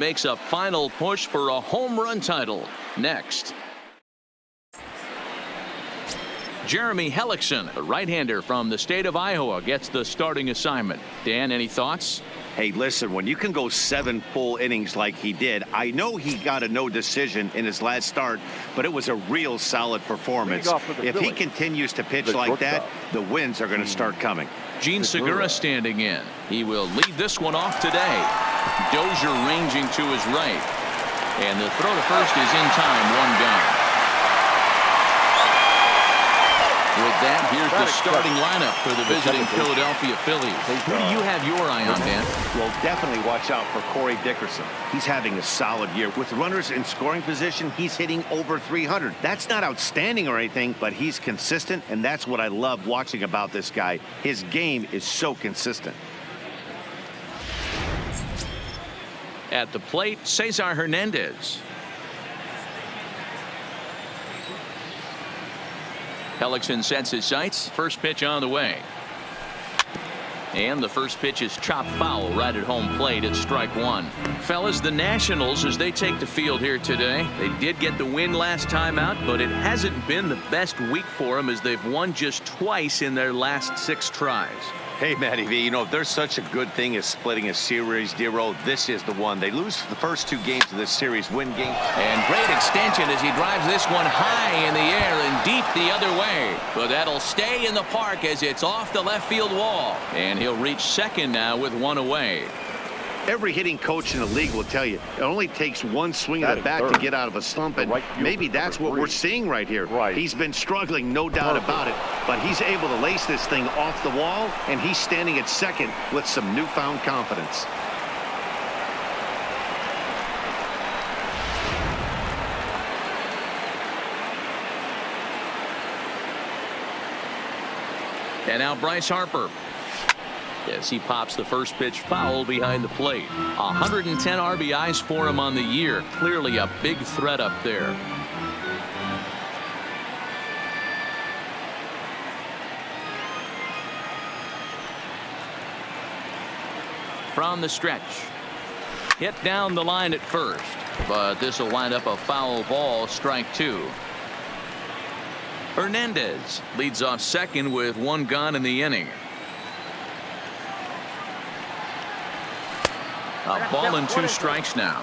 makes a final push for a home run title. Next. Jeremy Hellickson, a right-hander from the state of Iowa, gets the starting assignment. Dan, any thoughts? Hey, listen, when you can go 7 full innings like he did, I know he got a no decision in his last start, but it was a real solid performance. If he continues to pitch like that, the wins are going to start coming. Gene Segura standing in. He will lead this one off today. Dozier ranging to his right. And the throw to first is in time, 1 down. With that, here's the starting lineup for the visiting Philadelphia Phillies. Who do you have your eye on, Dan? Well, definitely watch out for Corey Dickerson. He's having a solid year. With runners in scoring position, he's hitting over 300. That's not outstanding or anything, but he's consistent, and that's what I love watching about this guy. His game is so consistent. At the plate, Cesar Hernandez. Hellickson sets his sights. First pitch on the way. And the first pitch is chopped foul right at home plate. It's strike 1. Fellas, the Nationals, as they take the field here today, they did get the win last time out, but it hasn't been the best week for them as they've won just twice in their last 6 tries. Hey, Matty V, you know, if there's such a good thing as splitting a series, Dero, this is the one. They lose the first 2 games of this series, win game. And great extension as he drives this one high in the air and deep the other way. But that'll stay in the park as it's off the left field wall. And he'll reach second now with 1 away. Every hitting coach in the league will tell you it only takes 1 swing of the bat to get out of a slump, and maybe that's what we're seeing right here. He's been struggling, no doubt about it, but he's able to lace this thing off the wall, and he's standing at second with some newfound confidence. And now Bryce Harper. As he pops the first pitch foul behind the plate. 110 RBIs for him on the year. Clearly a big threat up there. From the stretch. Hit down the line at first. But this will wind up a foul ball, strike 2. Hernandez leads off second with 1 gone in the inning. A ball and 2 strikes now.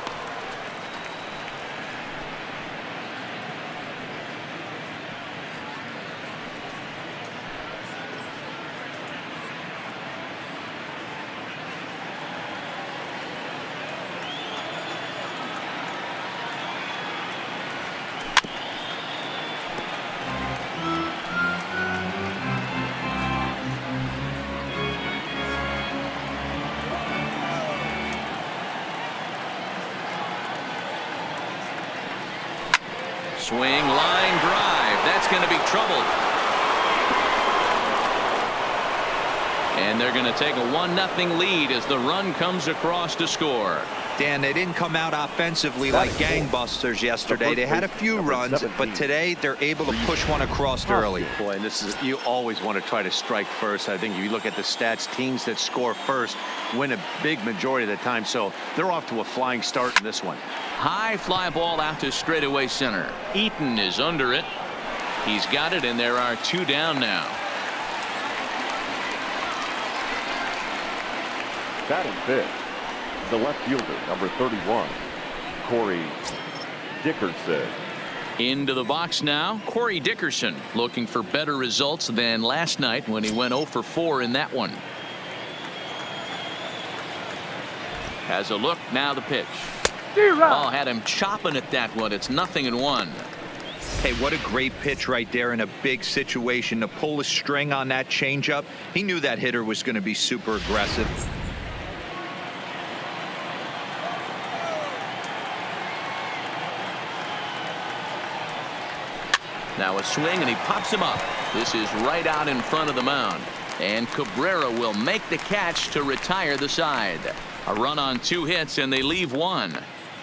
Swing, line drive. That's going to be trouble. And they're going to take a 1-0 lead as the run comes across to score. Dan, they didn't come out offensively like gangbusters yesterday. They had a few runs, but today they're able to push one across early. Boy, and this is, you always want to try to strike first. I think if you look at the stats, teams that score first win a big majority of the time, so they're off to a flying start in this one. High fly ball out to straightaway center. Eaton is under it. He's got it, and there are 2 down now. Batting fifth, the left fielder, number 31, Corey Dickerson. Into the box now, Corey Dickerson, looking for better results than last night when he went 0 for 4 in that one. Has a look, now the pitch. Oh, had him chopping at that one. It's 0-1. Hey, what a great pitch right there in a big situation to pull a string on that changeup. He knew that hitter was going to be super aggressive. Now a swing, and he pops him up. This is right out in front of the mound. And Cabrera will make the catch to retire the side. A run on 2 hits, and they leave 1.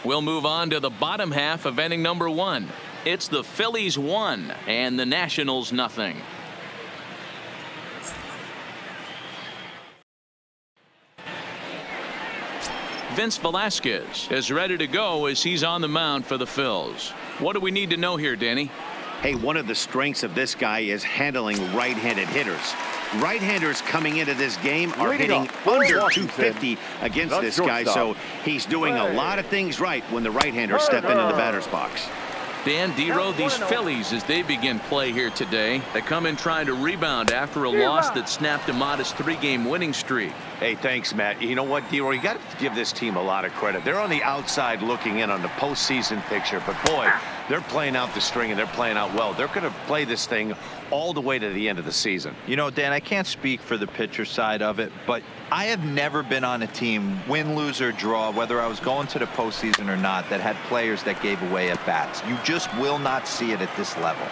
We'll move on to the bottom half of inning number 1. It's the Phillies 1 and the Nationals 0. Vince Velasquez is ready to go as he's on the mound for the Phils. What do we need to know here, Danny? Hey, one of the strengths of this guy is handling right-handed hitters. Right-handers coming into this game are hitting under 250 against this guy, so he's doing a lot of things right when the right-handers step into the batter's box. Dan Dero, these Phillies, as they begin play here today, they come in trying to rebound after a loss that snapped a modest 3-game winning streak. Hey, thanks, Matt. You know what, Dero, you got to give this team a lot of credit. They're on the outside looking in on the postseason picture, but boy, they're playing out the string and they're playing out well. They're going to play this thing all the way to the end of the season. You know, Dan, I can't speak for the pitcher side of it, but I have never been on a team, win, lose, or draw, whether I was going to the postseason or not, that had players that gave away at bats. You just will not see it at this level.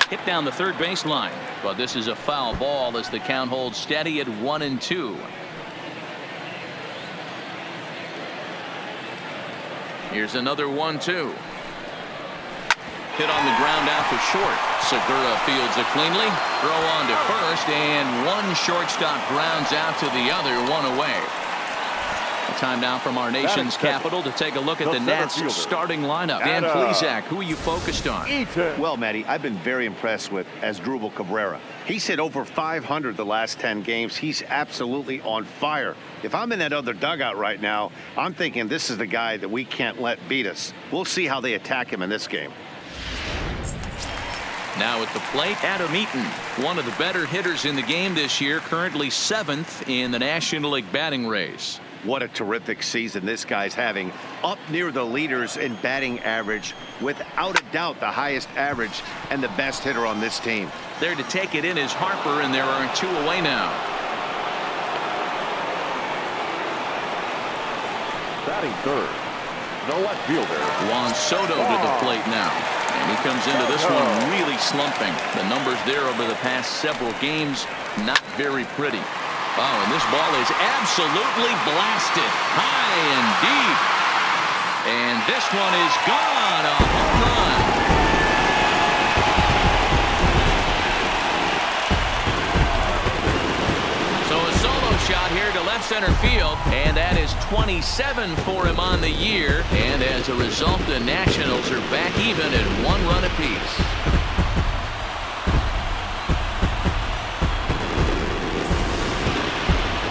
Hit down the third baseline, but this is a foul ball as the count holds steady at 1-2. Here's another 1-2. Hit on the ground out to short. Segura fields it cleanly. Throw on to first, and one shortstop grounds out to the other, one away. Time now from our nation's capital to take a look at the Nats starting lineup. Dan Plesac, who are you focused on? Well, Matty, I've been very impressed with Asdrubal Cabrera. He's hit over 500 the last 10 games. He's absolutely on fire. If I'm in that other dugout right now, I'm thinking this is the guy that we can't let beat us. We'll see how they attack him in this game. Now at the plate, Adam Eaton, one of the better hitters in the game this year, currently 7th in the National League batting race. What a terrific season this guy's having. Up near the leaders in batting average, without a doubt the highest average and the best hitter on this team. There to take it in is Harper, and there are 2 away now. Batting third, the left fielder, Juan Soto to the plate now. And he comes into this one really slumping. The numbers there over the past several games, not very pretty. Oh, and this ball is absolutely blasted high and deep. And this one is gone. A home run. So a solo shot here to left center field, and that is 27 for him on the year. And as a result, the Nationals are back even at 1 run apiece.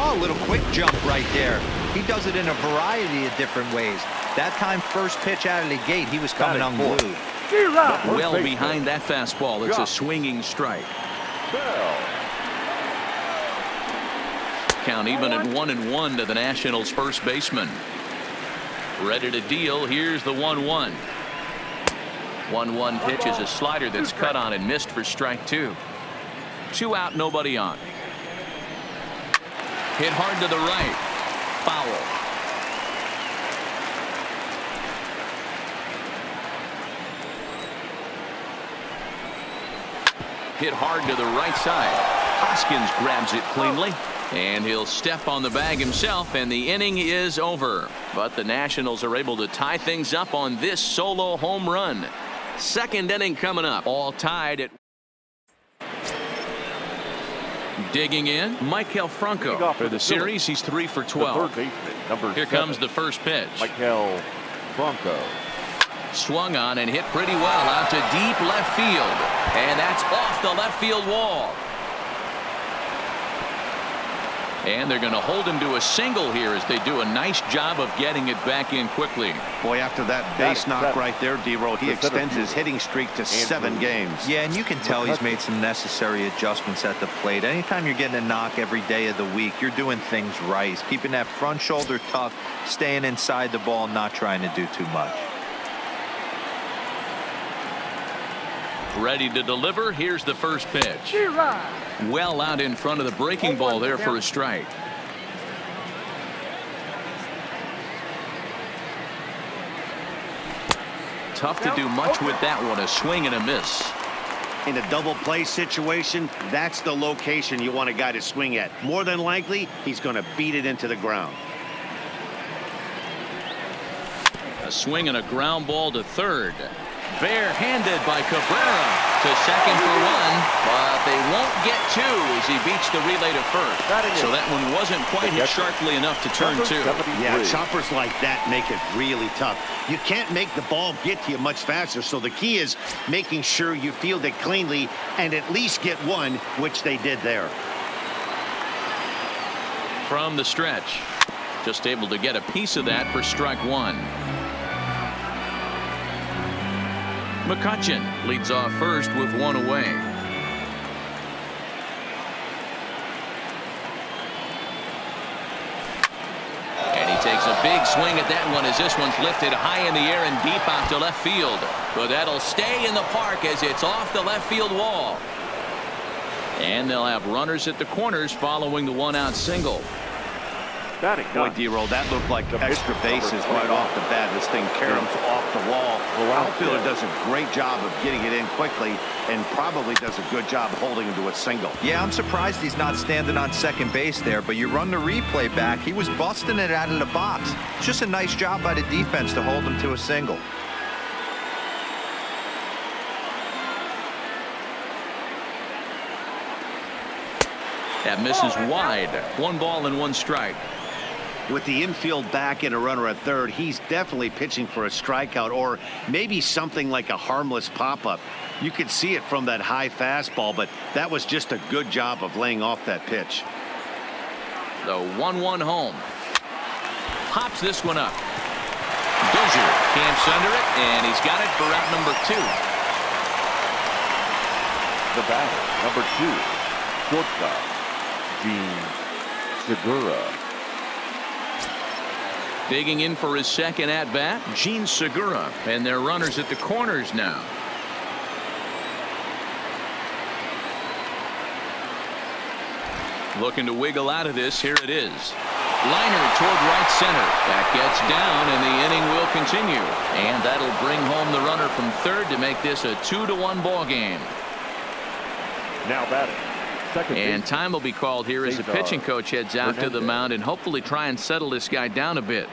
A little quick jump right there. He does it in a variety of different ways. That time, first pitch out of the gate, he was coming unglued. Well behind that fastball. It's a swinging strike. Count even at 1-1 to the Nationals' first baseman. Ready to deal. Here's the 1-1. 1-1 pitch is a slider that's cut on and missed for strike 2. 2 out, nobody on. Hit hard to the right. Foul. Hit hard to the right side. Hoskins grabs it cleanly, and he'll step on the bag himself, and the inning is over. But the Nationals are able to tie things up on this solo home run. Second inning coming up, all tied at. Digging in, Michael Franco for the series. He's 3 for 12. Here comes the first pitch. Michael Franco. Swung on and hit pretty well out to deep left field. And that's off the left field wall. And they're going to hold him to a single here as they do a nice job of getting it back in quickly. Boy, after that base knock right there, Dero, he extends his hitting streak to 7 games. Yeah, and you can tell he's made some necessary adjustments at the plate. Anytime you're getting a knock every day of the week, you're doing things right. He's keeping that front shoulder tough, staying inside the ball, not trying to do too much. Ready to deliver. Here's the first pitch. Well out in front of the breaking ball there for a strike. Tough to do much with that one. A swing and a miss. In a double play situation, that's the location you want a guy to swing at. More than likely, he's going to beat it into the ground. A swing and a ground ball to third. Barehanded by Cabrera to second for one, but they won't get two as he beats the relay to first. So that one wasn't quite hit sharply enough to turn two. Yeah, choppers like that make it really tough. You can't make the ball get to you much faster, so the key is making sure you field it cleanly and at least get one, which they did there. From the stretch, just able to get a piece of that for strike one. McCutchen leads off first with one away. And he takes a big swing at that one as this one's lifted high in the air and deep out to left field. But that'll stay in the park as it's off the left field wall. And they'll have runners at the corners following the one-out single. Boy, D-Roll, that looked like extra bases right off the bat. This thing caroms off the wall. The outfielder does a great job of getting it in quickly and probably does a good job holding him to a single. Yeah, I'm surprised he's not standing on second base there, but you run the replay back. He was busting it out of the box. It's just a nice job by the defense to hold him to a single. That misses wide. 1 ball and 1 strike. With the infield back and a runner at third, he's definitely pitching for a strikeout or maybe something like a harmless pop-up. You could see it from that high fastball, but that was just a good job of laying off that pitch. The 1-1 home. Pops this one up. Dozier camps under it, and he's got it for out number 2. The batter, number 2, shortstop, Gene Segura. Digging in for his second at-bat, Gene Segura, and their runners at the corners now. Looking to wiggle out of this. Here it is. Liner toward right center. That gets down, and the inning will continue. And that'll bring home the runner from third to make this a 2-1 ball game. Now batting. And time will be called here as the pitching coach heads out to the mound and hopefully try and settle this guy down a bit.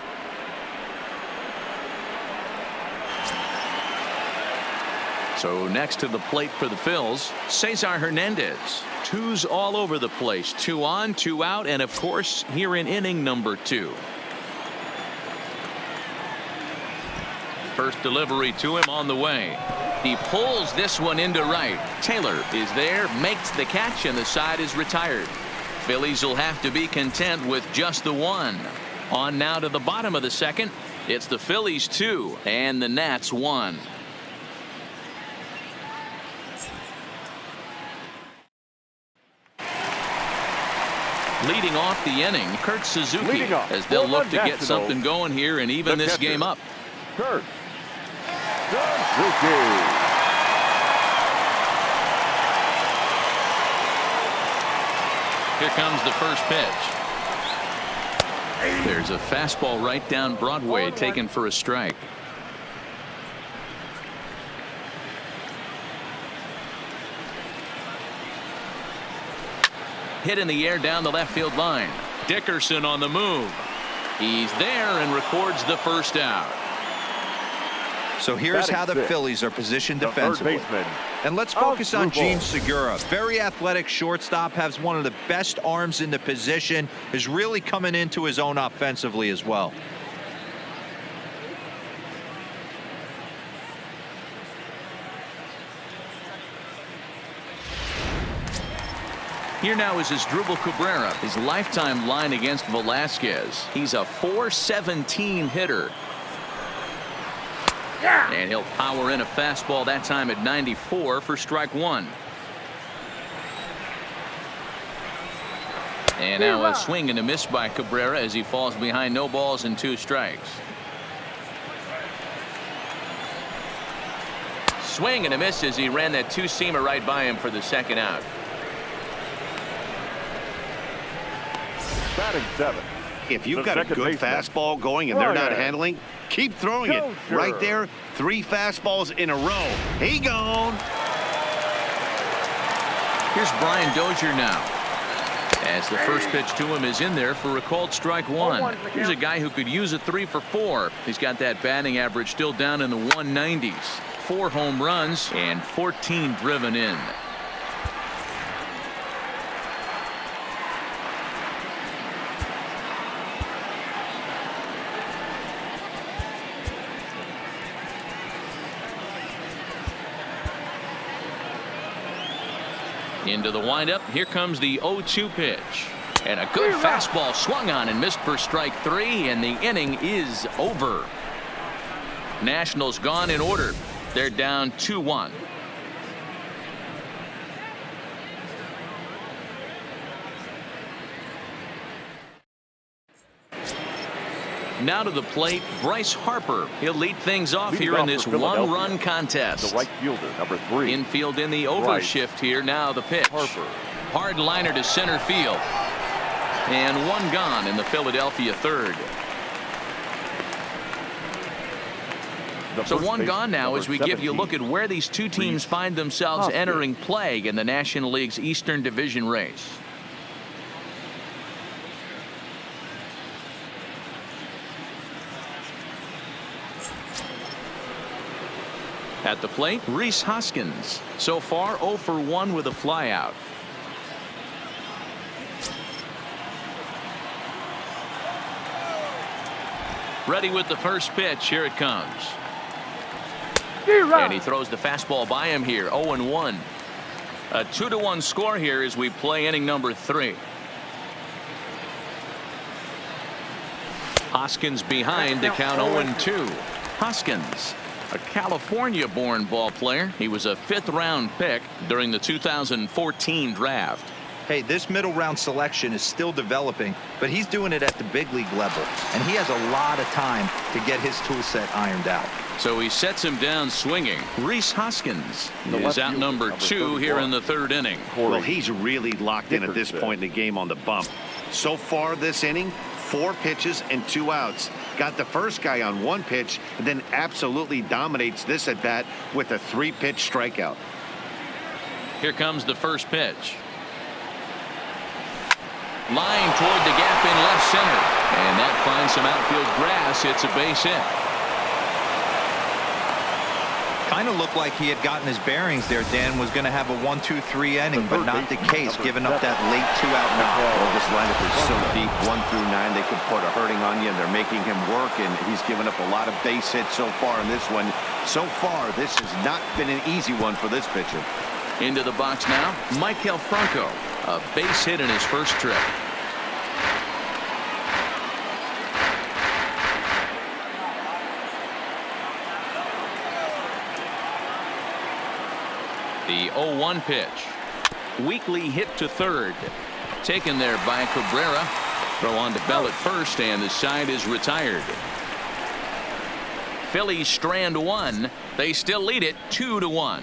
So next to the plate for the Phils, Cesar Hernandez. 2s all over the place. 2 on, 2 out, and of course here in inning number 2. First delivery to him on the way. He pulls this one into right. Taylor is there, makes the catch, and the side is retired. Phillies will have to be content with just the 1. On now to the bottom of the second. It's the Phillies 2 and the Nats 1. Leading off the inning, Kurt Suzuki, as they'll look to get something going here and even this game up. Kurt Suzuki. Here comes the first pitch. There's a fastball right down Broadway taken for a strike. Hit in the air down the left field line. Dickerson on the move. He's there and records the first out. So here's how the Phillies are positioned defensively. And let's focus on Gene Segura. Very athletic shortstop, has one of the best arms in the position, is really coming into his own offensively as well. Here now is Asdrubal Cabrera, his lifetime line against Velasquez. He's a .417 hitter. And he'll power in a fastball that time at 94 for strike 1. And now a swing and a miss by Cabrera as he falls behind no balls and 2 strikes. Swing and a miss as he ran that 2-seamer right by him for the second out. Batting 7. If you've got a good fastball going and they're not handling, keep throwing it. Right there, 3 fastballs in a row. He gone. Here's Brian Dozier now, as the first pitch to him is in there for a called strike 1. Here's a guy who could use a 3 for 4. He's got that batting average still down in the 190s. 4 home runs and 14 driven in. Into the windup. Here comes the 0-2 pitch. And a good fastball swung on and missed for strike 3, and the inning is over. Nationals gone in order. They're down 2-1. Now to the plate, Bryce Harper. He'll lead things off here in this one-run contest. The right fielder, number 3. Infield in the overshift here. Now the pitch. Harper. Hard liner to center field. And 1 gone in the Philadelphia third. So 1 gone now as we give you a look at where these two teams find themselves entering play in the National League's Eastern Division race. At the plate, Rhys Hoskins. So far 0 for 1 with a flyout. Ready with the first pitch. Here it comes. And he throws the fastball by him here. 0-1. A 2-1 score here as we play inning number 3. Hoskins behind to count 0-2. Hoskins, a California-born ball player. He was a 5th-round pick during the 2014 draft. Hey, this middle round selection is still developing, but he's doing it at the big league level, and he has a lot of time to get his tool set ironed out. So he sets him down swinging. Rhys Hoskins is out number 2 here in the 3rd inning. Well, he's really locked in at this point in the game on the bump. So far this inning, 4 pitches and 2 outs. Got the first guy on 1 pitch and then absolutely dominates this at bat with a 3-pitch strikeout. Here comes the first pitch. Line toward the gap in left center, and that finds some outfield grass. It's a base hit. Kind of looked like he had gotten his bearings there. Dan was going to have a 1-2-3 inning, but not the case, giving up that late 2-out knock. Well, this lineup is so deep, 1 through 9, they could put a hurting on you, and they're making him work, and he's given up a lot of base hits so far in this one. So far, this has not been an easy one for this pitcher. Into the box now, Maikel Franco, a base hit in his first trip. The 0-1 pitch. Weakly hit to third. Taken there by Cabrera. Throw on to Bell at first, and the side is retired. Phillies strand 1. They still lead it 2-1.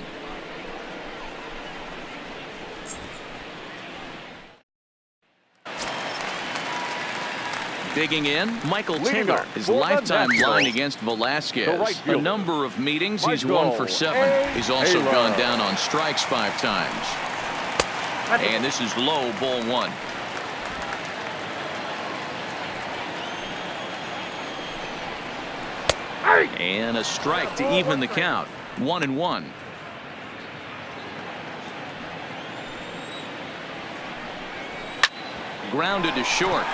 Digging in, Michael Taylor, his lifetime line against Velasquez. A number of meetings, he's 1 for 7. He's also gone down on strikes 5 times. And this is low, ball 1. And a strike to even the count. 1-1. Grounded to short.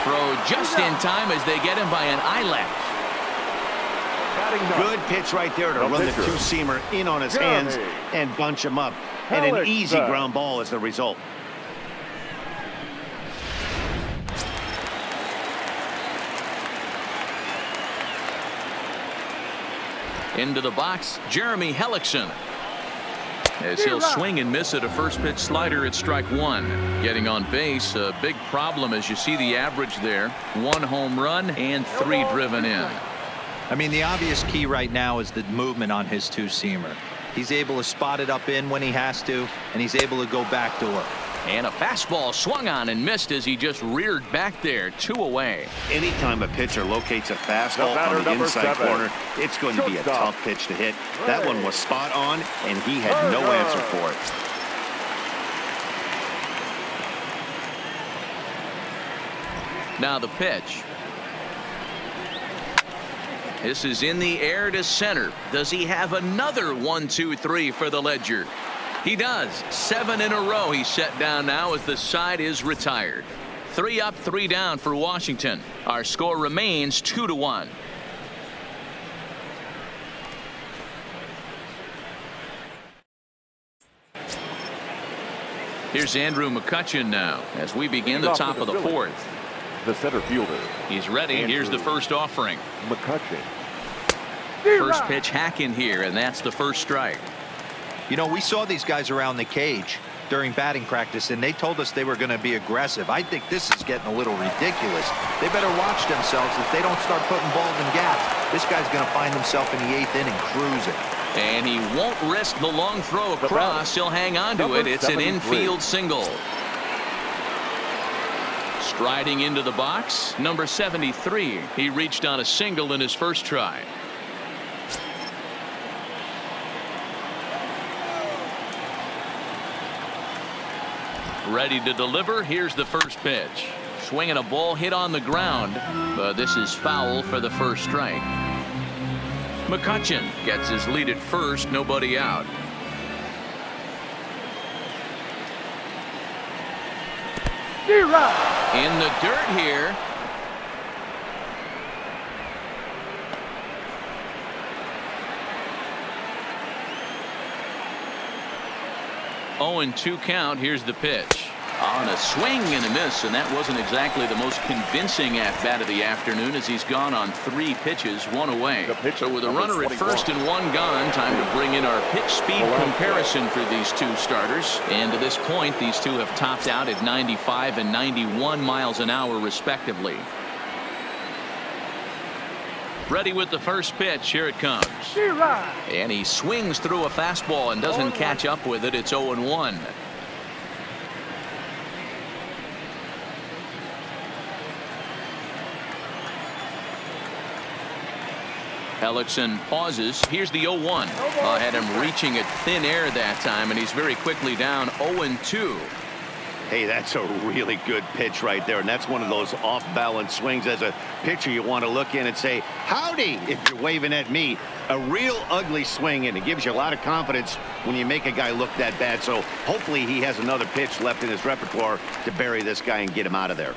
Throw just in time as they get him by an eyelash. Good pitch right there to run the 2-seamer in on his hands and bunch him up. And an easy ground ball is the result. Into the box, Jeremy Hellickson. As he'll swing and miss at a first pitch slider at strike 1. Getting on base, a big problem as you see the average there. 1 home run and 3 driven in. I mean, the obvious key right now is the movement on his 2-seamer. He's able to spot it up in when he has to, and he's able to go backdoor. And a fastball swung on and missed as he just reared back there. 2 away. Anytime a pitcher locates a fastball on the inside corner, it's going to be a tough pitch to hit. That one was spot on, and he had no answer for it. Now the pitch. This is in the air to center. Does he have another 1, 2, 3 for the Ledger? He does. 7 in a row he's set down now as the side is retired. 3 up, 3 down for Washington. Our score remains 2-1. Here's Andrew McCutchen now as we begin the top of the 4th. The center fielder. He's ready. Here's the first offering. McCutchen. First pitch hack in here, and that's the first strike. You know, we saw these guys around the cage during batting practice, and they told us they were going to be aggressive. I think this is getting a little ridiculous. They better watch themselves. If they don't start putting balls in gaps, this guy's going to find himself in the 8th inning cruising. And he won't risk the long throw across. He'll hang on to it. It's an infield single. Striding into the box, number 73. He reached on a single in his first try. Ready to deliver. Here's the first pitch. Swinging a ball hit on the ground, but this is foul for the first strike. McCutchen gets his lead at first, nobody out. In the dirt here. Oh, and 2 count. Here's the pitch. On a swing and a miss, and that wasn't exactly the most convincing at-bat of the afternoon as he's gone on 3 pitches, 1 away. So with a runner at first and 1 gone, time to bring in our pitch speed comparison for these 2 starters. And to this point, these 2 have topped out at 95 and 91 miles an hour respectively. Ready with the first pitch. Here it comes. And he swings through a fastball and doesn't catch up with it. It's 0-1. Hellickson pauses. Here's the 0-1. Had him reaching at thin air that time, and he's very quickly down 0-2. Hey, that's a really good pitch right there, and that's one of those off-balance swings. As a pitcher, you want to look in and say, howdy, if you're waving at me. A real ugly swing, and it gives you a lot of confidence when you make a guy look that bad. So hopefully he has another pitch left in his repertoire to bury this guy and get him out of there.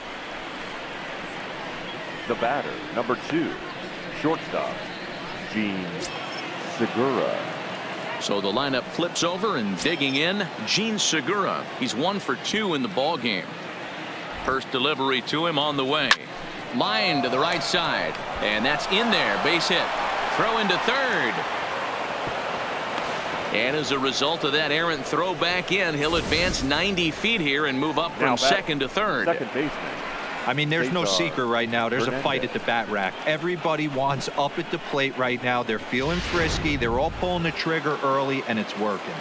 The batter, number 2, shortstop, Gene Segura. So the lineup flips over, and digging in, Gene Segura. He's 1 for 2 in the ball game. First delivery to him on the way. Line to the right side, and that's in there. Base hit. Throw into third. And as a result of that errant throw back in, he'll advance 90 feet here and move up from second to third. Second baseman. I mean, there's no secret right now. There's a fight at the bat rack. Everybody wants up at the plate right now. They're feeling frisky. They're all pulling the trigger early, and it's working.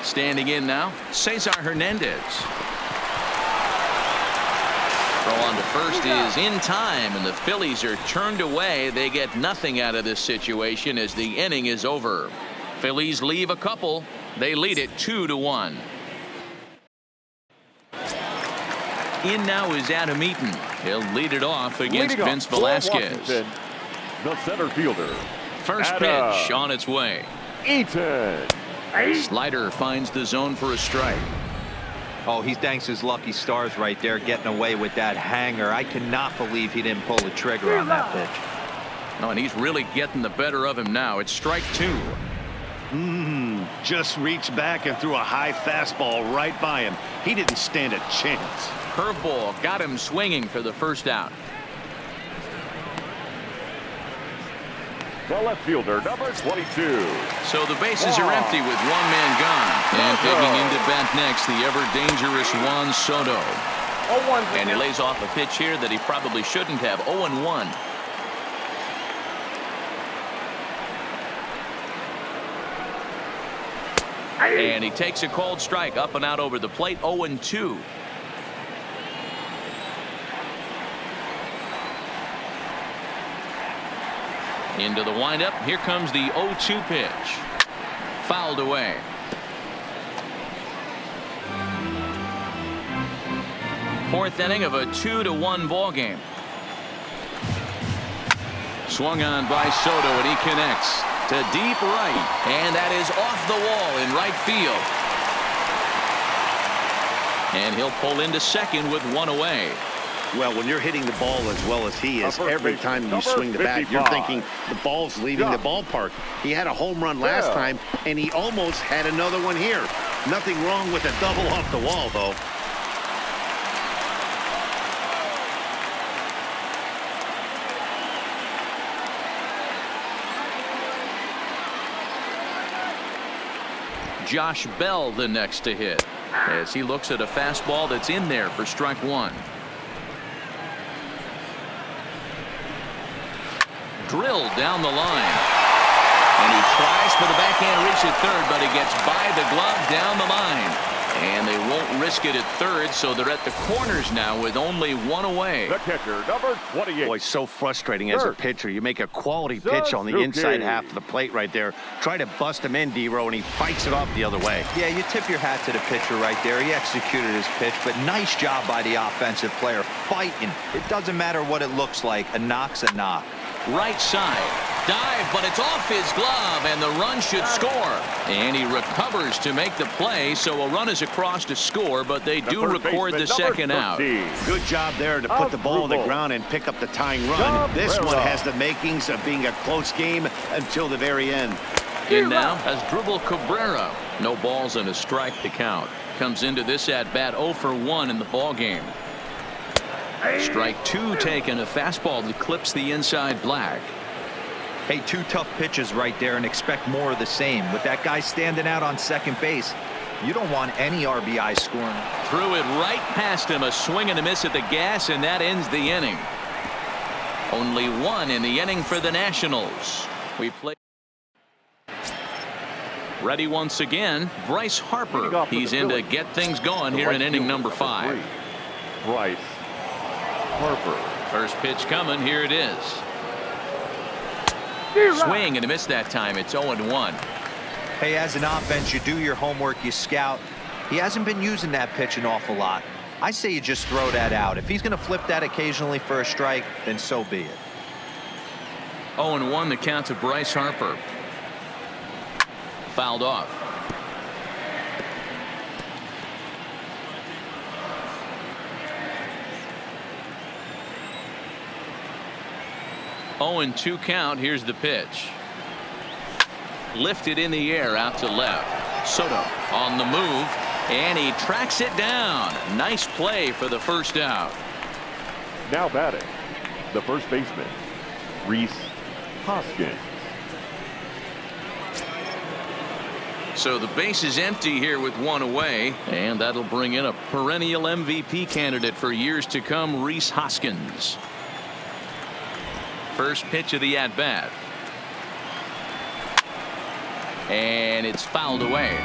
Standing in now, Cesar Hernandez. Throw on to first is in time, and the Phillies are turned away. They get nothing out of this situation as the inning is over. Phillies leave a couple. They lead it 2-1. In now is Adam Eaton. He'll lead it off against Vince Velasquez. The center fielder. First pitch on its way. Eaton. Slider finds the zone for a strike. Oh, he thanks his lucky stars right there getting away with that hanger. I cannot believe he didn't pull the trigger on that pitch. Oh, and he's really getting the better of him now. It's strike 2. Just reached back and threw a high fastball right by him. He didn't stand a chance. Curveball got him swinging for the first out. The left fielder, number 22. So the bases are empty with 1 man gone. And taking into bat next, the ever-dangerous Juan Soto. And he lays off a pitch here that he probably shouldn't have. 0-1. And he takes a cold strike up and out over the plate. 0-2. Into the windup. Here comes the 0-2 pitch. Fouled away. Fourth inning of a 2-1 ball game. Swung on by Soto, and he connects to deep right, and that is off the wall in right field. And he'll pull into second with one away. Well, when you're hitting the ball as well as he is, every time you swing the bat, you're thinking the ball's leaving the ballpark. He had a home run last time, and he almost had another one here. Nothing wrong with a double off the wall, though. Josh Bell the next to hit as he looks at a fastball that's in there for strike one. Drilled down the line, and he tries for the backhand reach at third, but he gets by the glove down the line, and they won't risk it at third, so they're at the corners now with only one away. The catcher, number 28. Boy, so frustrating as a pitcher. You make a quality pitch on the inside half of the plate right there. Try to bust him in, D-Row, and he fights it off the other way. Yeah, you tip your hat to the pitcher right there. He executed his pitch, but nice job by the offensive player fighting. It doesn't matter what it looks like. A knock's a knock. Right side. Dive, but it's off his glove, and the run should score. And he recovers to make the play, so a run is across to score, but they do record the second out. Good job there to put the ball on the ground and pick up the tying run. This one has the makings of being a close game until the very end. In now as Dribble Cabrera. No balls and a strike to count. Comes into this at bat 0 for 1 in the ball game. Strike two taken, a fastball that clips the inside black. Hey, two tough pitches right there, and expect more of the same. With that guy standing out on second base, you don't want any RBI scoring. Threw it right past him, a swing and a miss at the gas, and that ends the inning. Only one in the inning for the Nationals. We play. Ready once again, Bryce Harper. He's in to get things going here in inning number 5. Bryce Harper. First pitch coming. Here it is. Swing and a miss that time. It's 0-1. Hey, as an offense, you do your homework, you scout. He hasn't been using that pitch an awful lot. I say you just throw that out. If he's going to flip that occasionally for a strike, then so be it. 0-1 the count to Bryce Harper. Fouled off. Oh, and 2 count. Here's the pitch. Lifted in the air out to left. Soto on the move, and he tracks it down. Nice play for the first out. Now batting, the first baseman, Rhys Hoskins. So the base is empty here with one away, and that'll bring in a perennial MVP candidate for years to come, Rhys Hoskins. First pitch of the at-bat. And it's fouled away.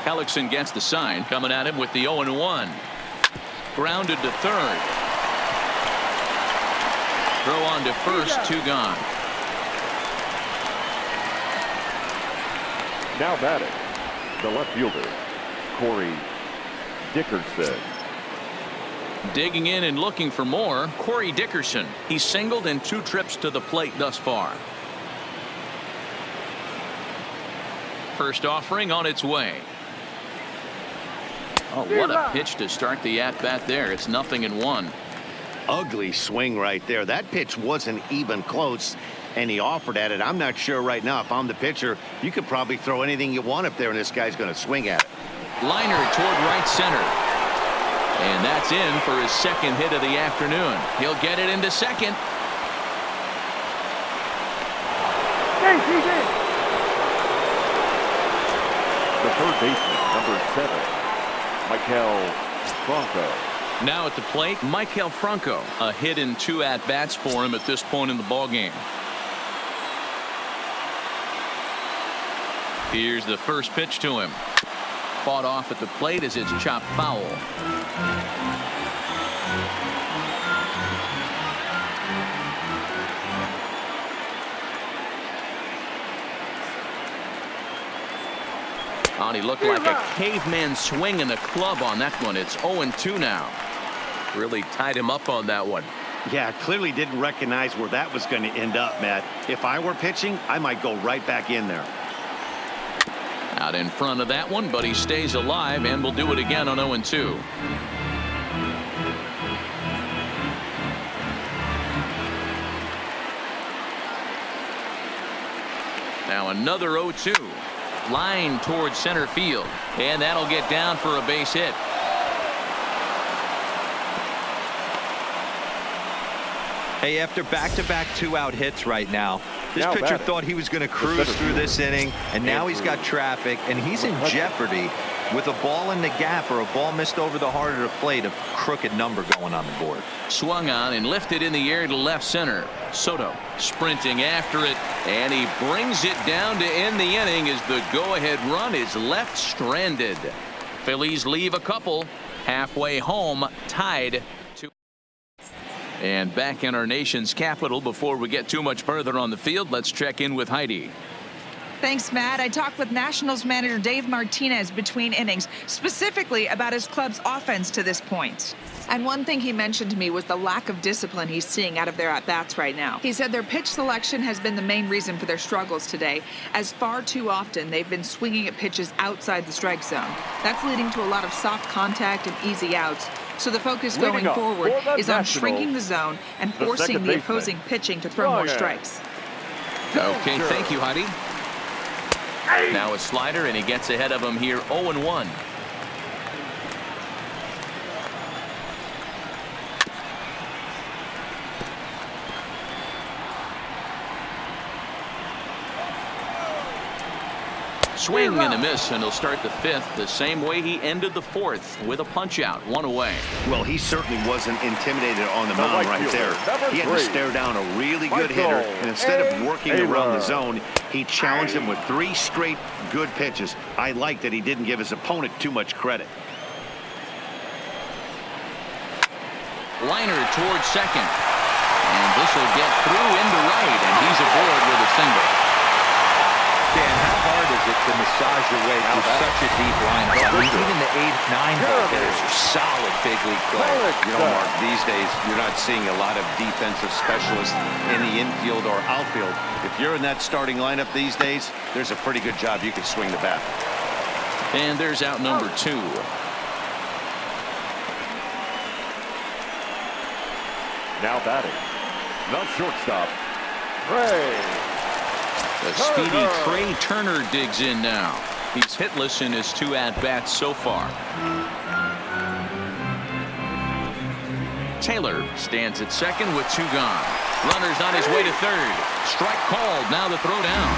Hellickson gets the sign, coming at him with the 0-1. Grounded to third. Throw on to first, 2 gone. Now batting, the left fielder, Corey Dickerson. Digging in and looking for more, Corey Dickerson. He's singled in 2 trips to the plate thus far. First offering on its way. Oh, what a pitch to start the at-bat there. It's 0-1. Ugly swing right there. That pitch wasn't even close, and he offered at it. I'm not sure right now if I'm the pitcher. You could probably throw anything you want up there, and this guy's going to swing at it. Liner toward right center. And that's in for his second hit of the afternoon. He'll get it into second. The third baseman, number 7, Maikel Franco. Now at the plate, Maikel Franco. A hit in 2 at-bats for him at this point in the ballgame. Here's the first pitch to him. Fought off at the plate as it's chopped foul. and he looked like a caveman swinging a club on that one. It's 0-2 now. Really tied him up on that one. Yeah, clearly didn't recognize where that was going to end up, Matt. If I were pitching, I might go right back in there. Out in front of that one, but he stays alive and will do it again on 0-2. Now another 0-2. Line towards center field, and that'll get down for a base hit. Hey, after back-to-back two-out hits right now, this Now pitcher batting. thought he was going to cruise through this inning, and now he's got traffic, and he's in jeopardy with a ball in the gap or a ball missed over the heart of the plate, a crooked number going on the board. Swung on and lifted in the air to left center. Soto sprinting after it, and he brings it down to end the inning as the go-ahead run is left stranded. Phillies leave a couple halfway home, tied. And back in our nation's capital, before we get too much further on the field, let's check in with Heidi. Thanks, Matt. I talked with Nationals manager Dave Martinez between innings, specifically about his club's offense to this point. And one thing he mentioned to me was the lack of discipline he's seeing out of their at-bats right now. He said their pitch selection has been the main reason for their struggles today, as far too often they've been swinging at pitches outside the strike zone. That's leading to a lot of soft contact and easy outs. So the focus going forward is on shrinking the zone and forcing the opposing pitching to throw more strikes. Okay, thank you, Heidi. Now a slider, and he gets ahead of him here, 0-1. Swing and a miss, and he'll start the fifth the same way he ended the fourth, with a punch out, one away. Well, he certainly wasn't intimidated on the mound right there. He had to stare down a really good hitter, and instead of working around the zone, he challenged him with 3 straight good pitches. I like that he didn't give his opponent too much credit. Liner towards second, and this will get through into right, and he's aboard with a single. Dan, how hard is it to massage your way through such a deep lineup? I mean, even the 8th, 9th hitters are solid big league players. You know, Mark, these days you're not seeing a lot of defensive specialists in the infield or outfield. If you're in that starting lineup these days, there's a pretty good job you can swing the bat. And there's out number 2. Now batting, the shortstop, Ray. The speedy Trey Turner digs in now. He's hitless in his 2 at-bats so far. Taylor stands at second with 2 gone. Runner's on his way to third. Strike called. Now the throw down.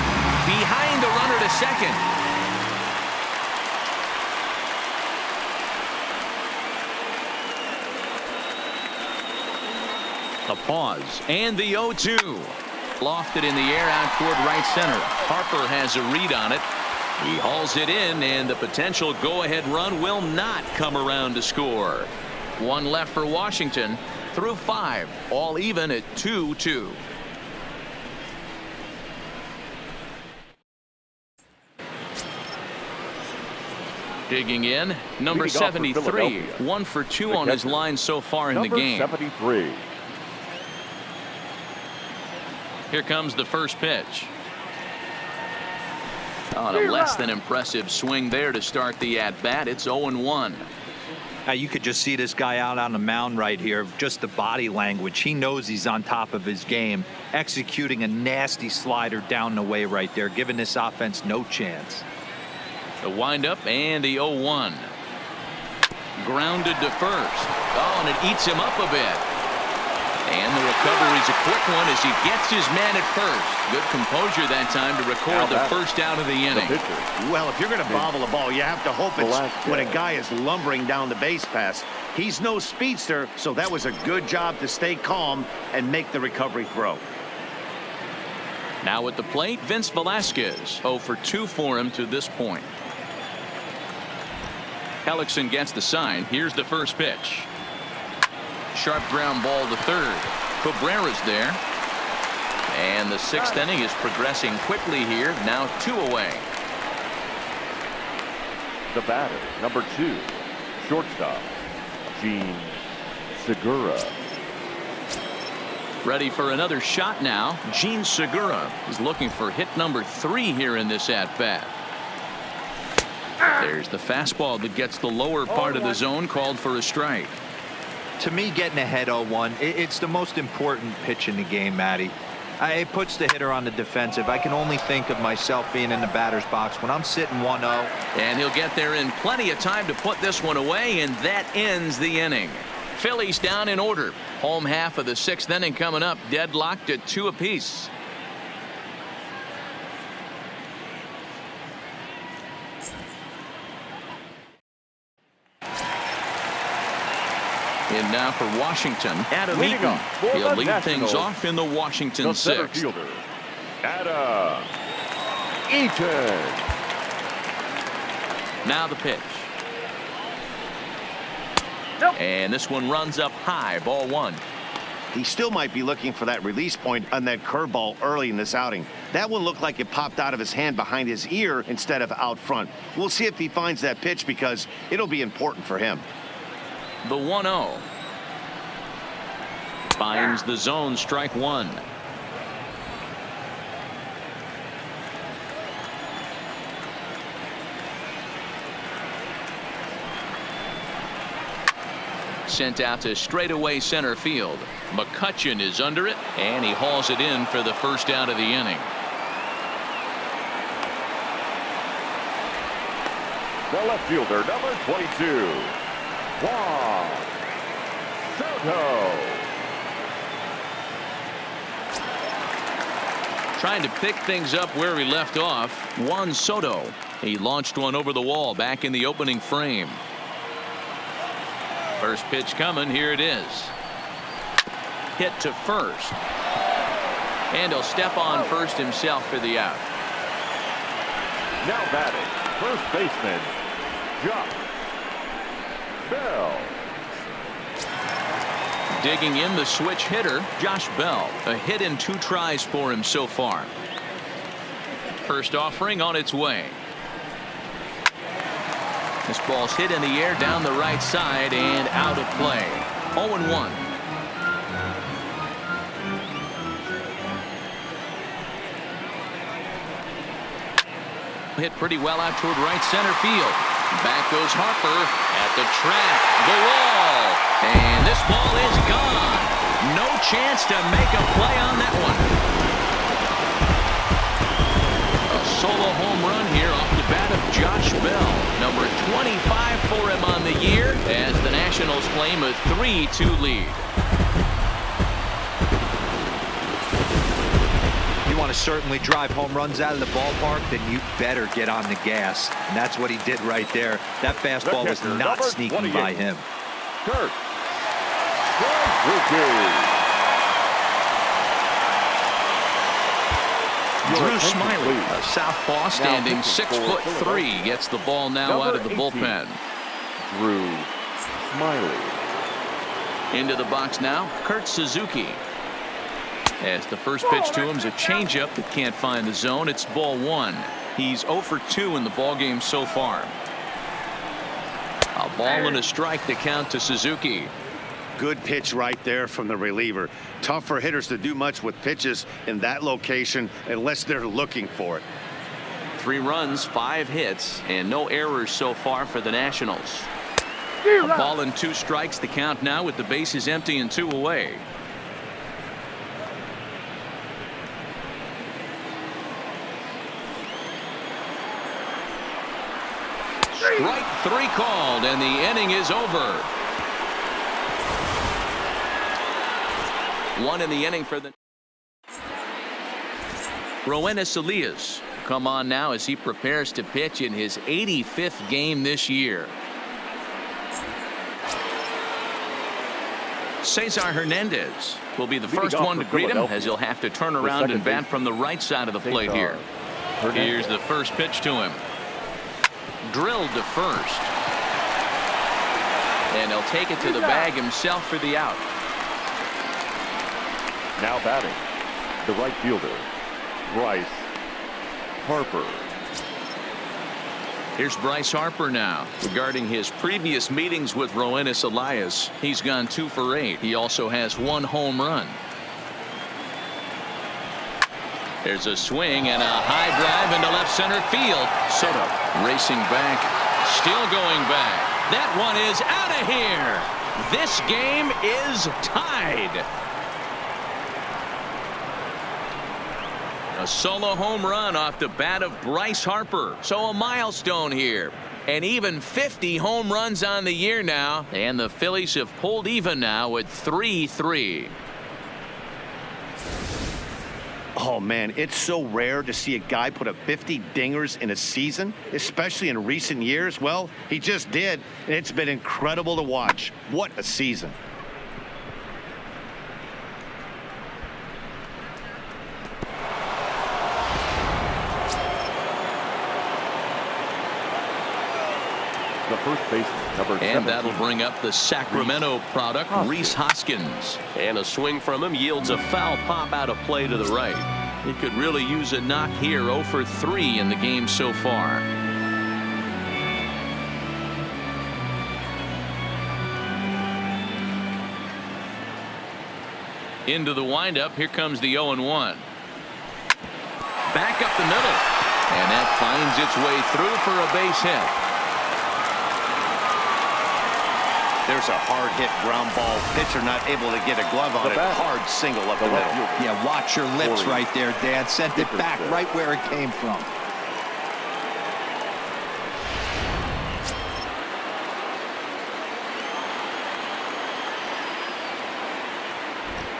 Behind the runner to second. A pause and the 0-2. Lofted in the air out toward right center. Harper has a read on it. He hauls it in, and the potential go-ahead run will not come around to score. 1 left for Washington through 5, all even at 2-2. Digging in, number 73, 1 for 2 on his line so far in the game. 73. Here comes the first pitch. On a less than impressive swing there to start the at-bat. It's 0-1. Now you could just see this guy out on the mound right here. Just the body language. He knows he's on top of his game. Executing a nasty slider down the way right there, giving this offense no chance. The windup and the 0-1. Grounded to first. Oh, and it eats him up a bit. And the recovery's a quick one as he gets his man at first. Good composure that time to record the first out of the inning. Well, if you're going to bobble a ball, you have to hope it's when a guy is lumbering down the base pass. He's no speedster, so that was a good job to stay calm and make the recovery throw. Now at the plate, Vince Velasquez. 0 for 2 for him to this point. Hellickson gets the sign. Here's the first pitch. Sharp ground ball to third. Cabrera's there. And the 6th inning is progressing quickly here. Now 2 away. The batter, number 2, shortstop, Gene Segura. Ready for another shot now. Gene Segura is looking for hit number 3 here in this at-bat. There's the fastball that gets the lower part of the zone, called for a strike. To me, getting ahead 0-1, it's the most important pitch in the game, Matty. It puts the hitter on the defensive. I can only think of myself being in the batter's box when I'm sitting 1-0. And he'll get there in plenty of time to put this one away, and that ends the inning. Phillies down in order. Home half of the 6th inning coming up, deadlocked at 2 apiece. And now for Washington, Adam Eaton. He'll lead things off in the Washington 6th. Fielder, Adam Eaton. Now the pitch. And this one runs up high, ball 1. He still might be looking for that release point on that curveball early in this outing. That one looked like it popped out of his hand behind his ear instead of out front. We'll see if he finds that pitch because it'll be important for him. The 1-0. Finds the zone, strike 1. Sent out to straightaway center field. McCutchen is under it, and he hauls it in for the first out of the inning. The left fielder, number 22, Juan Soto. Trying to pick things up where he left off. Juan Soto. He launched one over the wall back in the opening frame. First pitch coming. Here it is. Hit to first. And he'll step on first himself for the out. Now batting, first baseman, Josh Bell. Digging in the switch hitter, Josh Bell. A hit in 2 tries for him so far. First offering on its way. This ball's hit in the air down the right side and out of play. 0-1. Hit pretty well out toward right center field. Back goes Harper at the track. The wall. And this ball is gone. No chance to make a play on that one. A solo home run here off the bat of Josh Bell. Number 25 for him on the year as the Nationals claim a 3-2 lead. You want to certainly drive home runs out of the ballpark, then you better get on the gas. And that's what he did right there. That fastball was not sneaking by him. Kurt Suzuki. Drew Smiley, a southpaw standing 6'3", gets the ball now out of the bullpen. Drew Smiley. Into the box now, Kurt Suzuki. As the first pitch to him is a changeup that can't find the zone. It's ball 1. He's 0 for 2 in the ballgame so far. A ball and a strike to count to Suzuki. Good pitch right there from the reliever. Tough for hitters to do much with pitches in that location unless they're looking for it. 3 runs, 5 hits, and no errors so far for the Nationals. A ball and 2 strikes to count now with the bases empty and 2 away. Strike 3 called, and the inning is over. 1 in the inning for the Roenis Elias come on now as he prepares to pitch in his 85th game this year. Cesar Hernandez will be the first one to greet him as he'll have to turn around and bat from the right side of the plate here. Here's the first pitch to him. Drilled to first. And he'll take it to the bag himself for the out. Now batting, the right fielder, Bryce Harper. Here's Bryce Harper now. Regarding his previous meetings with Roenis Elias, he's gone 2 for 8. He also has 1 home run. There's a swing and a high drive into left center field. Soto racing back, still going back. That one is out of here. This game is tied. A solo home run off the bat of Bryce Harper. So a milestone here. And even 50 home runs on the year now. And the Phillies have pulled even now at 3-3. Oh, man, it's so rare to see a guy put up 50 dingers in a season, especially in recent years. Well, he just did, and it's been incredible to watch. What a season. The first baseman, number 17. And that'll bring up the Sacramento product, Rhys Hoskins. And a swing from him yields a foul pop out of play to the right. He could really use a knock here. 0 for 3 in the game so far. Into the windup. Here comes the 0-1. Back up the middle. And that finds its way through for a base hit. There's a hard hit ground ball. Pitcher not able to get a glove on it. Hard single up the middle. Yeah, watch your lips right there, Dad. Sent it back right where it came from.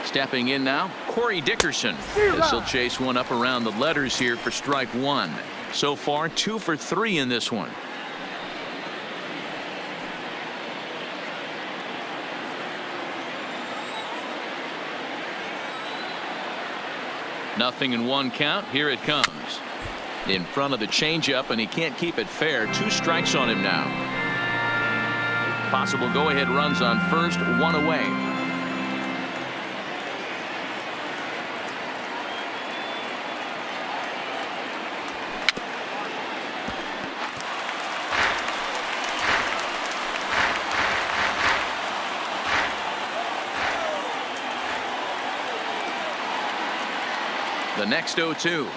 Stepping in now, Corey Dickerson. This will chase one up around the letters here for strike 1. So far, 2 for 3 in this one. Nothing in 1 count. Here it comes. In front of the changeup, and he can't keep it fair. 2 strikes on him now. Possible go-ahead runs on first, 1 away. The next 0-2.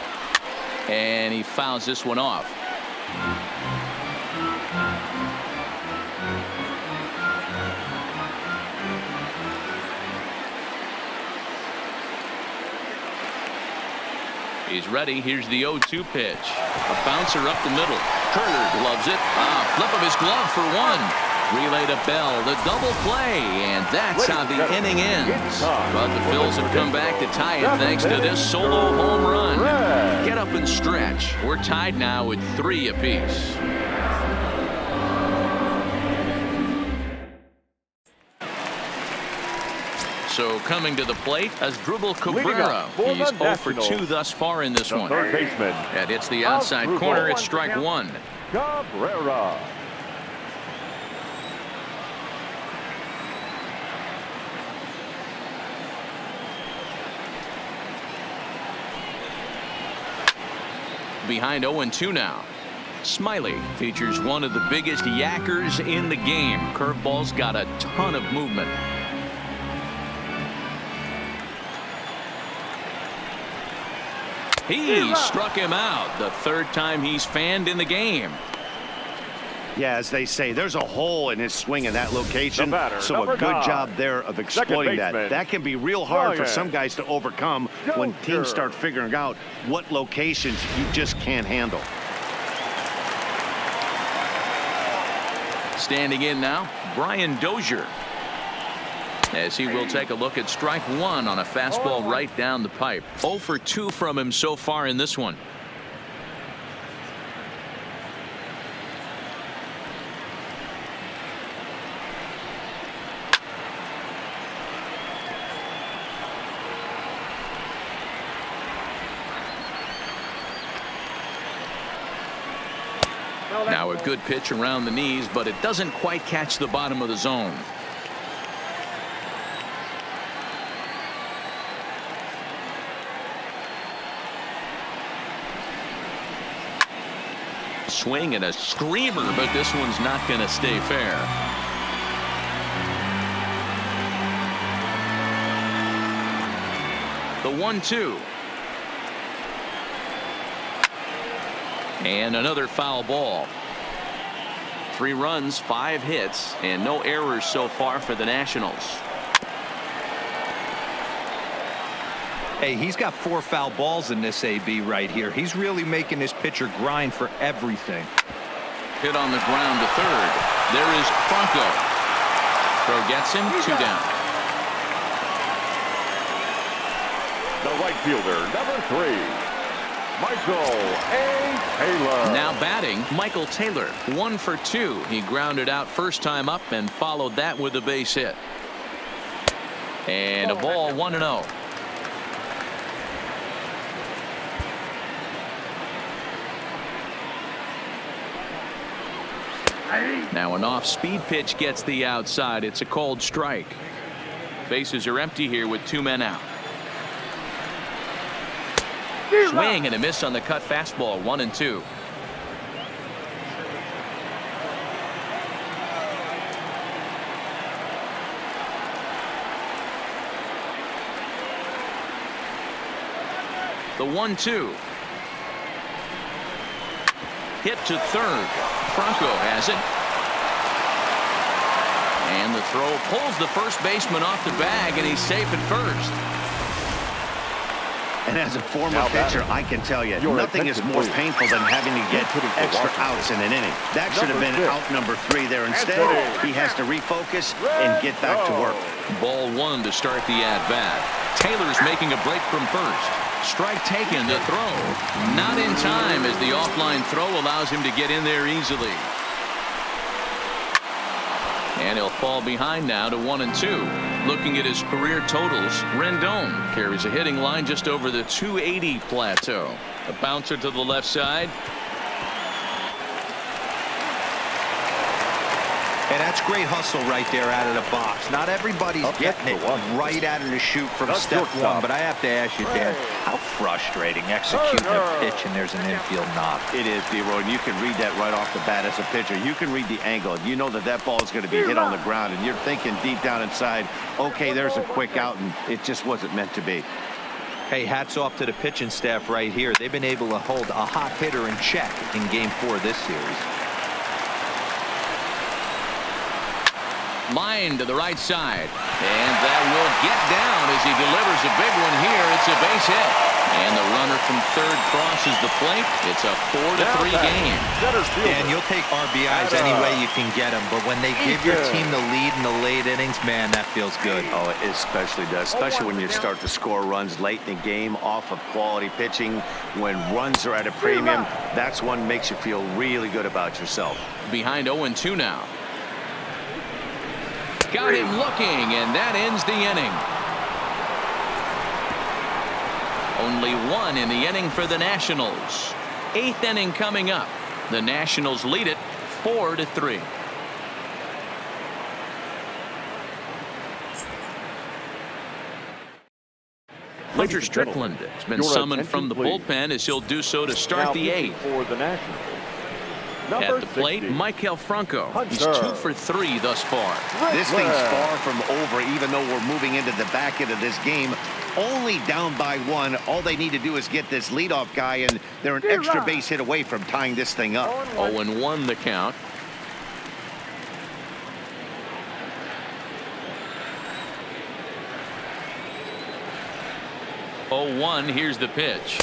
And he fouls this one off. He's ready. Here's the 0-2 pitch. A bouncer up the middle. Turner gloves it. Flip of his glove for 1. Relay to Bell, the double play, and that's how the inning ends. But the Phils have come back to tie it thanks to this solo home run. Get up and stretch. We're tied now at 3 apiece. So coming to the plate, Asdrubal Cabrera. He's 0 for 2 thus far in this one. Third baseman. And it's the outside corner. It's strike 1. Cabrera. Behind 0-2 now. Smiley features one of the biggest yackers in the game. Curveball's got a ton of movement. He struck him out. The 3rd time he's fanned in the game. Yeah, as they say, there's a hole in his swing in that location. So a good 9. job there of exploiting that. That can be real hard for some guys to overcome when teams start figuring out what locations you just can't handle. Standing in now, Brian Dozier. As he will take a look at strike 1 on a fastball right down the pipe. 0 for 2 from him so far in this one. Now a good pitch around the knees, but it doesn't quite catch the bottom of the zone. Swing and a screamer, but this one's not going to stay fair. The 1-2. And another foul ball. 3 runs, 5 hits, and no errors so far for the Nationals. Hey, he's got 4 foul balls in this AB right here. He's really making this pitcher grind for everything. Hit on the ground to third. There is Franco. Throw gets him, 2 down. The right fielder, number 3. Michael A. Taylor. Now batting, Michael Taylor. 1 for 2. He grounded out first time up and followed that with a base hit. And a ball, 1-0. Now an off-speed pitch gets the outside. It's a called strike. Bases are empty here with 2 men out. Swing and a miss on the cut fastball. 1-2. The 1-2. Hit to third. Franco has it. And the throw pulls the first baseman off the bag, and he's safe at first. And as a former pitcher, I can tell you, nothing is more painful than having to get extra outs in an inning. That should have been out number 3 there. Instead, he has to refocus and get back to work. Ball 1 to start the at-bat. Taylor's making a break from first. Strike taken, the throw. Not in time as the offline throw allows him to get in there easily. And he'll fall behind now to 1-2. Looking at his career totals, Rendon carries a hitting line just over the 280 plateau. A bouncer to the left side. And that's great hustle right there out of the box. Not everybody's getting it right out of the chute from step 1, but I have to ask you, Dan, how frustrating executing a pitch and there's an infield knock. It is, D-Roy, and you can read that right off the bat as a pitcher. You can read the angle. You know that ball is going to be hit on the ground, and you're thinking deep down inside, okay, there's a quick out, and it just wasn't meant to be. Hey, hats off to the pitching staff right here. They've been able to hold a hot hitter in check in Game 4 this series. Line to the right side, and that will get down as he delivers a big one here. It's a base hit, and the runner from third crosses the plate. It's a 4-3 game. And you'll take RBIs any way you can get them, but when they give your team the lead in the late innings, man, that feels good. Oh, it especially does, especially when you start to score runs late in the game off of quality pitching. When runs are at a premium, that's one makes you feel really good about yourself. Behind 0-2 now. Got him looking, and that ends the inning. Only 1 in the inning for the Nationals. 8th inning coming up. The Nationals lead it 4-3. Hunter Strickland has been summoned from the bullpen as he'll do so to start the 8th. For the Nationals. At the plate, Michael Franco. He's 2 for 3 thus far. This thing's far from over, even though we're moving into the back end of this game. Only down by 1. All they need to do is get this leadoff guy, and they're an extra base hit away from tying this thing up. 0-1 the count. Oh, 1, here's the pitch.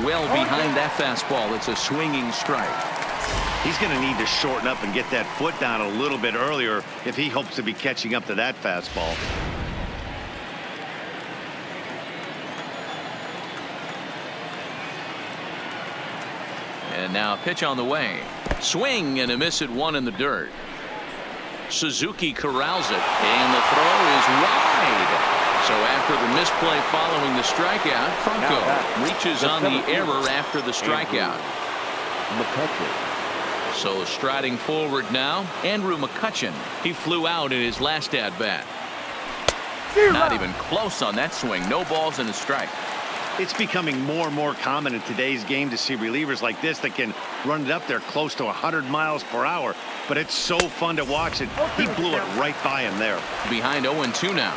Well behind that fastball. It's a swinging strike. He's going to need to shorten up and get that foot down a little bit earlier if he hopes to be catching up to that fastball. And now a pitch on the way. Swing and a miss at 1 in the dirt. Suzuki corrals it, and the throw is wide. So after the misplay following the strikeout, Franco reaches on the error after the strikeout. So striding forward now, Andrew McCutchen. He flew out in his last at-bat. Not even close on that swing. No balls and a strike. It's becoming more and more common in today's game to see relievers like this that can run it up there close to 100 miles per hour. But it's so fun to watch it. He blew it right by him there. Behind 0-2 now.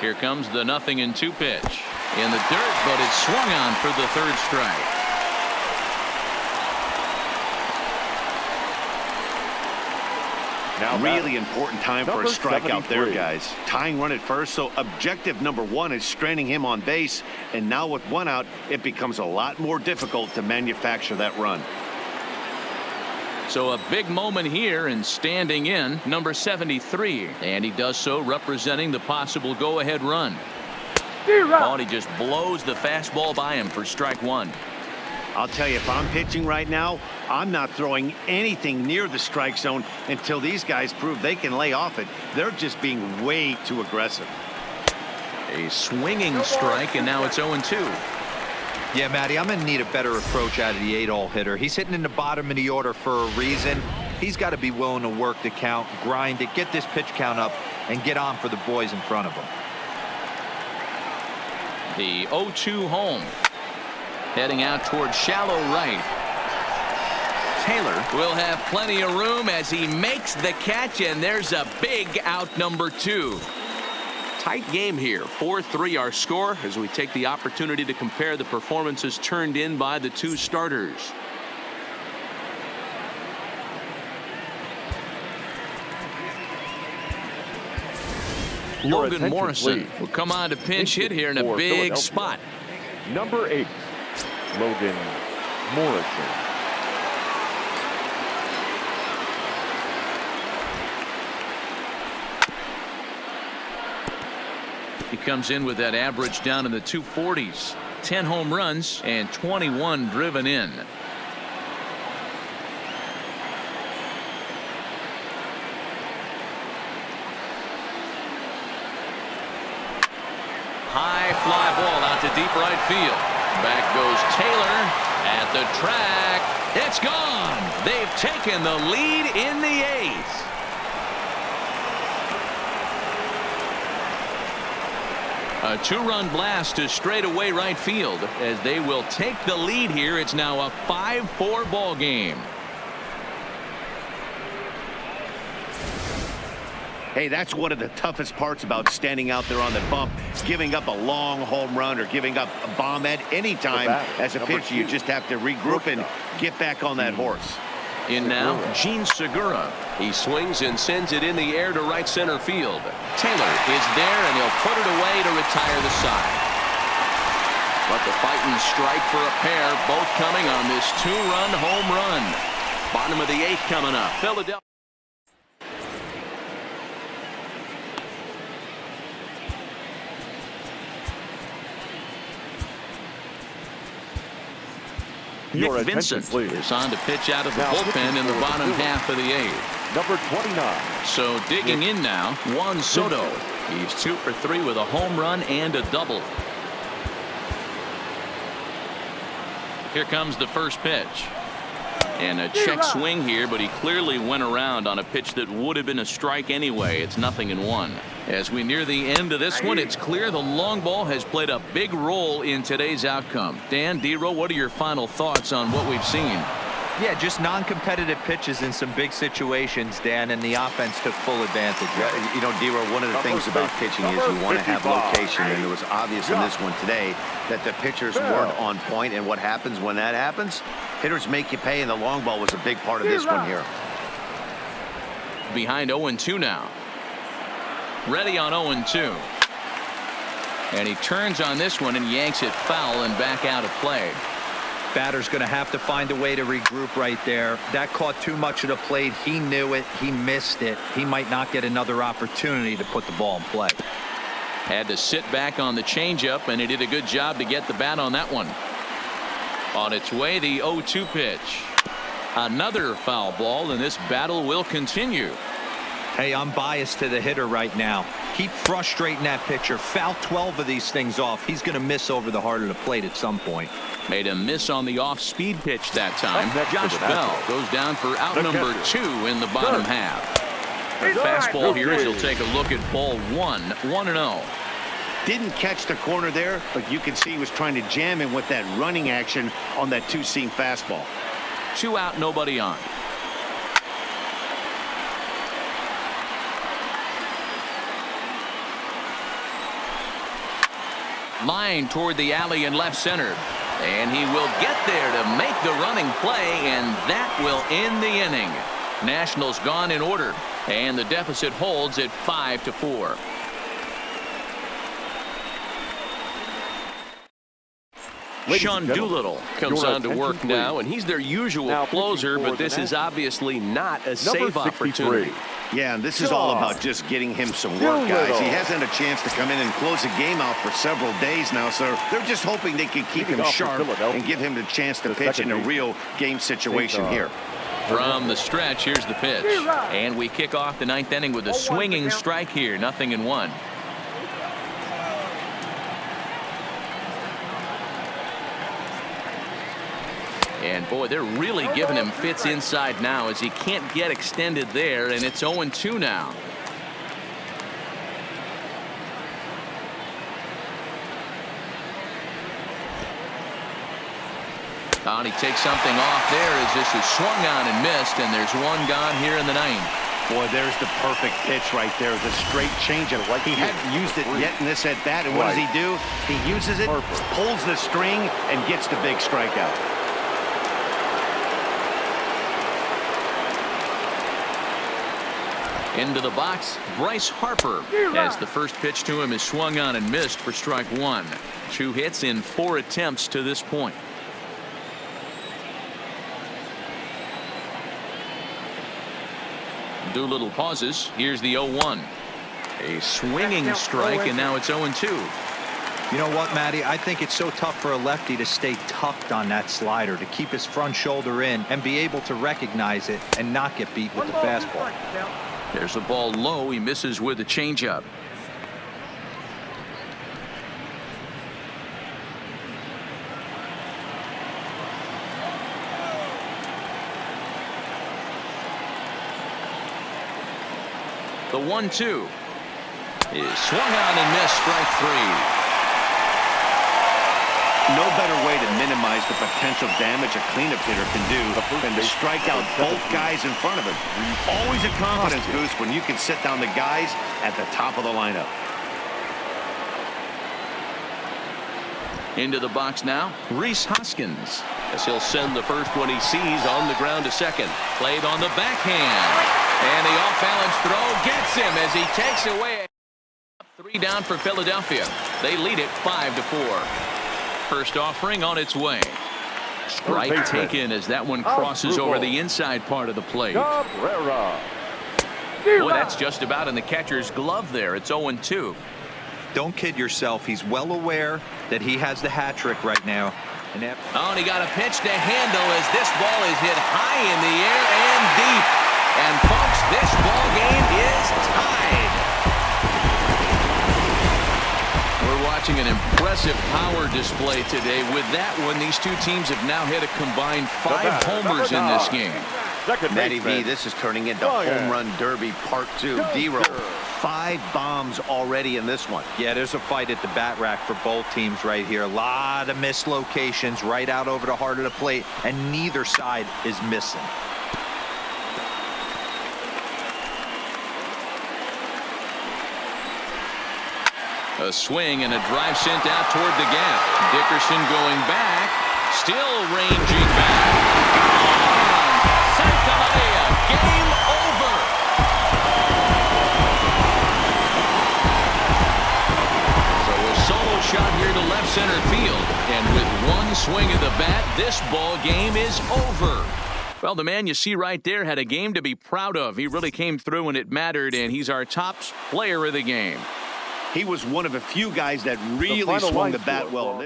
Here comes the 0-2 pitch. In the dirt, but it's swung on for the third strike. Now really important time for a strikeout there, guys. Tying run at first, so objective number 1 is stranding him on base. And now with 1 out, it becomes a lot more difficult to manufacture that run. So a big moment here, and standing in number 73, and he does so representing the possible go-ahead run. Oh, and he just blows the fastball by him for strike 1. I'll tell you, if I'm pitching right now, I'm not throwing anything near the strike zone until these guys prove they can lay off it. They're just being way too aggressive. A swinging strike, and now it's 0-2. Yeah, Matty, I'm going to need a better approach out of the 8-hole hitter. He's hitting in the bottom of the order for a reason. He's got to be willing to work the count, grind it, get this pitch count up, and get on for the boys in front of him. The 0-2 home. Heading out towards shallow right. Taylor will have plenty of room as he makes the catch, and there's a big out number 2. Tight game here. 4-3 our score as we take the opportunity to compare the performances turned in by the 2 starters. Logan Morrison will come on to pinch hit here in a big spot. Number 8, Logan Morrison. He comes in with that average down in the 240s. 10 home runs and 21 driven in. High fly ball out to deep right field. Back goes Taylor at the track. It's gone. They've taken the lead in the 8th. A 2-run blast to straightaway right field as they will take the lead here. It's now a 5-4 ball game. Hey, that's one of the toughest parts about standing out there on the bump. Giving up a long home run or giving up a bomb at any time as a pitcher. You just have to regroup and get back on that horse. In now, Gene Segura. He swings and sends it in the air to right center field. Taylor is there, and he'll put it away to retire the side. But the fighting strike for a pair, both coming on this 2-run home run. Bottom of the 8th coming up. Philadelphia. Nick Vincent is on to pitch out of the bullpen in the bottom half of the 8th. Number 29. So digging in now, Juan Soto. He's 2 for 3 with a home run and a double. Here comes the first pitch. And a check swing here, but he clearly went around on a pitch that would have been a strike anyway. It's 0-1. As we near the end of this one, it's clear the long ball has played a big role in today's outcome. Dan, D-Row, what are your final thoughts on what we've seen? Yeah, just non-competitive pitches in some big situations, Dan, and the offense took full advantage. Yeah, you know, D-Row, one of the things about pitching is you want to have location, and it was obvious in this one today that the pitchers weren't on point, and what happens when that happens? Hitters make you pay, and the long ball was a big part of this one here. Behind 0-2 now. Ready on 0-2. And he turns on this one and yanks it foul and back out of play. Batter's going to have to find a way to regroup right there. That caught too much of the plate. He knew it. He missed it. He might not get another opportunity to put the ball in play. Had to sit back on the changeup, and he did a good job to get the bat on that one. On its way, the 0-2 pitch. Another foul ball, and this battle will continue. Hey, I'm biased to the hitter right now. Keep frustrating that pitcher. Foul 12 of these things off. He's going to miss over the heart of the plate at some point. Made a miss on the off-speed pitch that time. Josh Bell goes down for out number 2 in the bottom half. Fastball here as he'll take a look at ball 1, 1-0. Didn't catch the corner there, but you can see he was trying to jam him with that running action on that two-seam fastball. 2 out, nobody on. Line toward the alley in left center. And he will get there to make the running play, and that will end the inning. Nationals gone in order, and the deficit holds at 5-4. Sean Doolittle comes on to work now, and he's their usual closer, but this is obviously not a save opportunity. Yeah, and this is all about just getting him some work, guys. He hasn't had a chance to come in and close the game out for several days now, so they're just hoping they can keep him sharp and give him the chance to pitch in a real game situation here. From the stretch, here's the pitch. And we kick off the 9th inning with a swinging strike here, 0-1. And boy, they're really giving him fits inside now as he can't get extended there, and it's 0-2 now. And he takes something off there as this is swung on and missed, and there's one gone here in the 9th. Boy, there's the perfect pitch right there. The straight changeup. He hadn't used it yet in this at-bat, and what does he do? He uses it, pulls the string, and gets the big strikeout. Into the box, Bryce Harper, as the first pitch to him is swung on and missed for strike 1. 2 hits in 4 attempts to this point. Doolittle pauses. Here's the 0-1. A swinging strike, and now it's 0-2. You know what, Matty? I think it's so tough for a lefty to stay tucked on that slider, to keep his front shoulder in and be able to recognize it and not get beat with the fastball. There's the ball low. He misses with a changeup. The 1-2 is swung on and missed, strike 3. No better way to minimize the potential damage a cleanup hitter can do than to strike out both guys in front of him. Always a confidence boost when you can sit down the guys at the top of the lineup. Into the box now, Rhys Hoskins, as he'll send the first one he sees on the ground to second. Played on the backhand. And the off-balance throw gets him as he takes away. 3 down for Philadelphia. They lead it 5-4. First offering on its way. Strike taken as that one crosses over the inside part of the plate. Boy, that's just about in the catcher's glove there. It's 0-2. Don't kid yourself. He's well aware that he has the hat trick right now. And he got a pitch to handle as this ball is hit high in the air and deep. And folks, this ball game is tied. We're watching an impressive power display today. With that one, these two teams have now hit a combined 5 homers in this game. Matty V, this is turning into home run derby part 2. D-roll. 5 bombs already in this one. Yeah, there's a fight at the bat rack for both teams right here. A lot of missed locations right out over the heart of the plate, and neither side is missing. A swing and a drive sent out toward the gap. Dickerson going back. Still ranging back. Santa Maria. Game over. So a solo shot here to left center field. And with one swing of the bat, this ball game is over. Well, the man you see right there had a game to be proud of. He really came through when it mattered, and he's our top player of the game. He was one of a few guys that really swung the bat well.